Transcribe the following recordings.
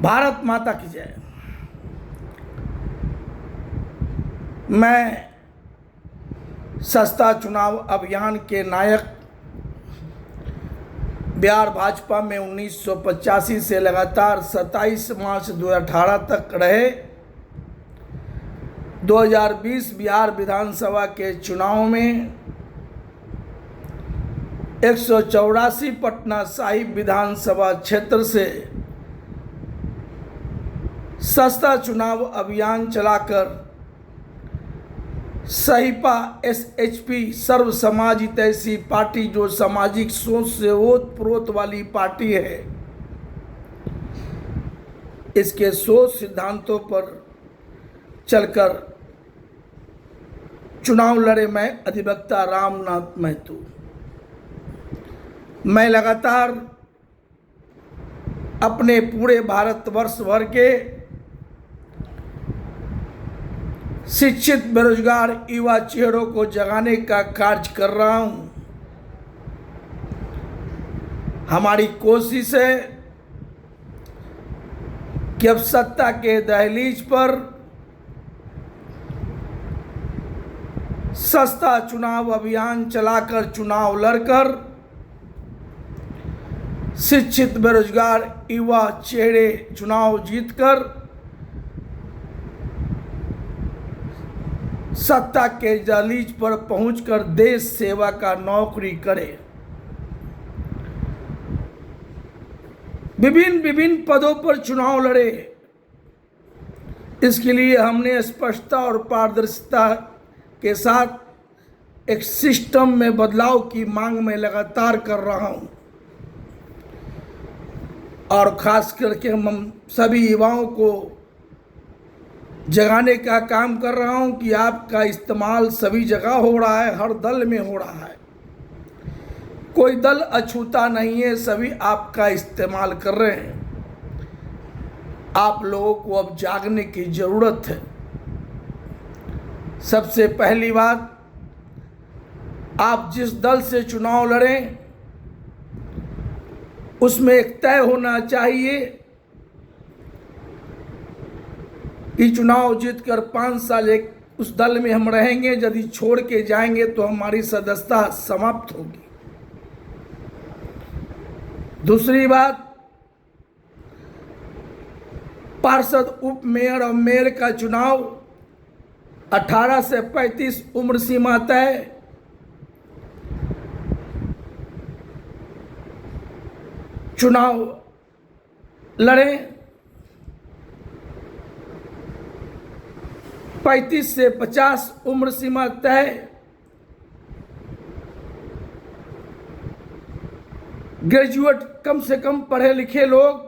भारत माता की जय। मैं सस्ता चुनाव अभियान के नायक बिहार भाजपा में 1985 से लगातार 27 मार्च 2018 तक रहे। 2020 बिहार विधानसभा के चुनाव में 184 पटना साहिब विधानसभा क्षेत्र से सस्ता चुनाव अभियान चलाकर सहिपा SHP सर्व समाज हितैषी पार्टी, जो सामाजिक सोच से ओतप्रोत वाली पार्टी है, इसके सोच सिद्धांतों पर चलकर चुनाव लड़े। मैं अधिवक्ता रामनाथ महतो। मैं लगातार अपने पूरे भारतवर्ष भर के शिक्षित बेरोजगार युवा चेहरों को जगाने का कार्य कर रहा हूं। हमारी कोशिश है कि अब सत्ता के दहलीज पर सस्ता चुनाव अभियान चलाकर चुनाव लड़कर शिक्षित बेरोजगार युवा चेहरे चुनाव जीतकर सत्ता के दहलीज पर पहुंचकर देश सेवा का नौकरी करे। विभिन्न पदों पर चुनाव लड़े। इसके लिए हमने स्पष्टता और पारदर्शिता के साथ एक सिस्टम में बदलाव की मांग में लगातार कर रहा हूं, और खास करके हम सभी युवाओं को जगाने का काम कर रहा हूं कि आपका इस्तेमाल सभी जगह हो रहा है, हर दल में हो रहा है। कोई दल अछूता नहीं है, सभी आपका इस्तेमाल कर रहे हैं। आप लोगों को अब जागने की जरूरत है। सबसे पहली बात, आप जिस दल से चुनाव लड़ें उसमें एक तय होना चाहिए कि चुनाव जीतकर 5 साल एक उस दल में हम रहेंगे। यदि छोड़ के जाएंगे तो हमारी सदस्यता समाप्त होगी। दूसरी बात, पार्षद, उप मेयर और मेयर का चुनाव 18 से 35 उम्र सीमा तय। चुनाव लड़ें। 35 से 50 उम्र सीमा तय। ग्रेजुएट, कम से कम पढ़े लिखे लोग,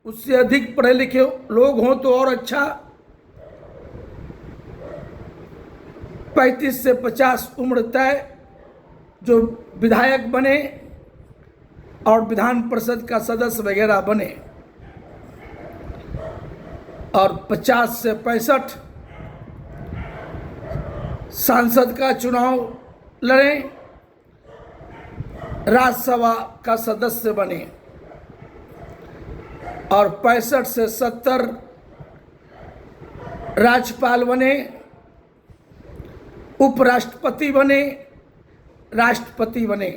उससे अधिक पढ़े लिखे लोग हों तो और अच्छा। 35 से 50 उम्र तय, जो विधायक बने और विधान परिषद का सदस्य वगैरह बने। और 50 से 65 सांसद का चुनाव लड़ें, राज्यसभा का सदस्य बने। और 65 से 70 राज्यपाल बने, उपराष्ट्रपति बने, राष्ट्रपति बने।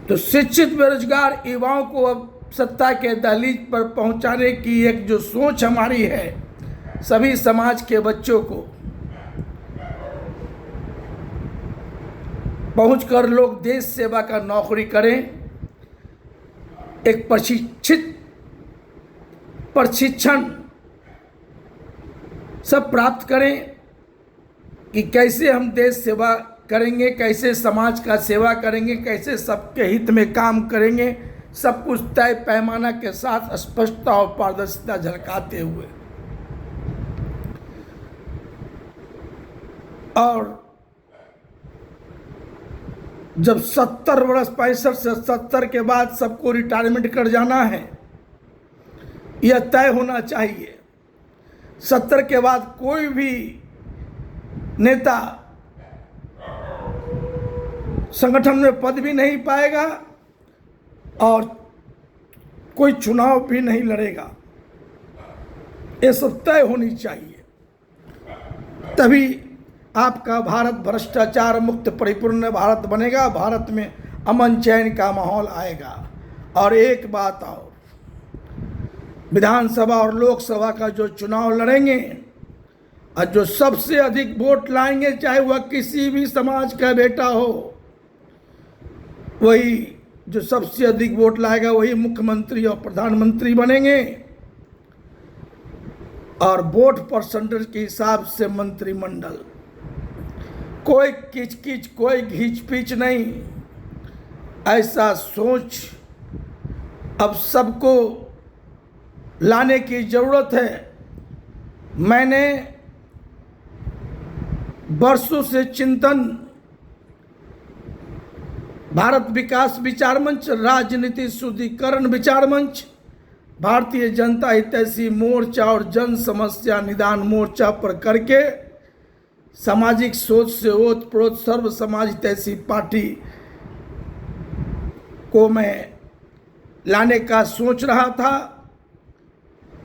तो शिक्षित बेरोजगार युवाओं को अब सत्ता के दहलीज पर पहुंचाने की एक जो सोच हमारी है, सभी समाज के बच्चों को पहुंचकर लोग देश सेवा का नौकरी करें। एक प्रशिक्षण सब प्राप्त करें कि कैसे हम देश सेवा करेंगे, कैसे समाज का सेवा करेंगे, कैसे सबके हित में काम करेंगे। सब कुछ तय पैमाना के साथ स्पष्टता और पारदर्शिता झलकाते हुए। और जब 70 वर्ष 65 से 70 के बाद सबको रिटायरमेंट कर जाना है, यह तय होना चाहिए। 70 के बाद कोई भी नेता संगठन में पद भी नहीं पाएगा और कोई चुनाव भी नहीं लड़ेगा। ये सब तय होनी चाहिए, तभी आपका भारत भ्रष्टाचार मुक्त परिपूर्ण भारत बनेगा, भारत में अमन चैन का माहौल आएगा। और एक बात और, विधानसभा और लोकसभा का जो चुनाव लड़ेंगे और जो सबसे अधिक वोट लाएंगे, चाहे वह किसी भी समाज का बेटा हो, वही जो सबसे अधिक वोट लाएगा वही मुख्यमंत्री और प्रधानमंत्री बनेंगे। और वोट परसेंटेज के हिसाब से मंत्रिमंडल, कोई किचकिच, कोई घींच-पीच नहीं। ऐसा सोच अब सबको लाने की जरूरत है। मैंने वर्षों से चिंतन, भारत विकास विचार मंच, राजनीति शुद्धिकरण विचार मंच, भारतीय जनता हितैषी मोर्चा और जन समस्या निदान मोर्चा पर करके सामाजिक सोच से ओतप्रोत सर्व समाज हितैषी पार्टी को मैं लाने का सोच रहा था।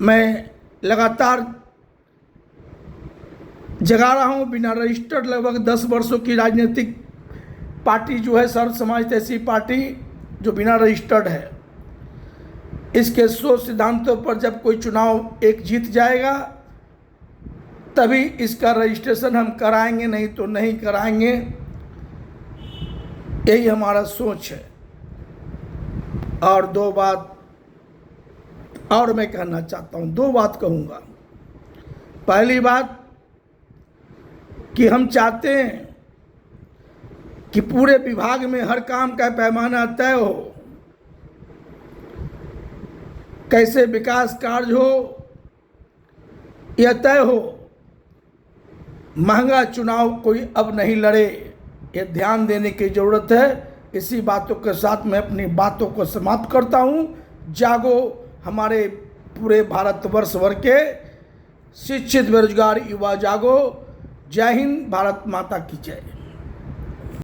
मैं लगातार जगा रहा हूँ, बिना रजिस्टर्ड लगभग 10 वर्षों की राजनीतिक पार्टी जो है सर्व समाज हितैषी पार्टी, जो बिना रजिस्टर्ड है। इसके सोच सिद्धांतों पर जब कोई चुनाव एक जीत जाएगा तभी इसका रजिस्ट्रेशन हम कराएंगे, नहीं तो नहीं कराएंगे। यही हमारा सोच है। और दो बात और मैं कहना चाहता हूँ, 2 बात कहूँगा। पहली बात कि हम चाहते हैं कि पूरे विभाग में हर काम का पैमाना तय हो, कैसे विकास कार्य हो यह तय हो। महंगा चुनाव कोई अब नहीं लड़े, ये ध्यान देने की जरूरत है। इसी बातों के साथ मैं अपनी बातों को समाप्त करता हूँ। जागो हमारे पूरे भारतवर्ष भर के शिक्षित बेरोजगार युवा, जागो। जय हिंद, भारत माता की जय।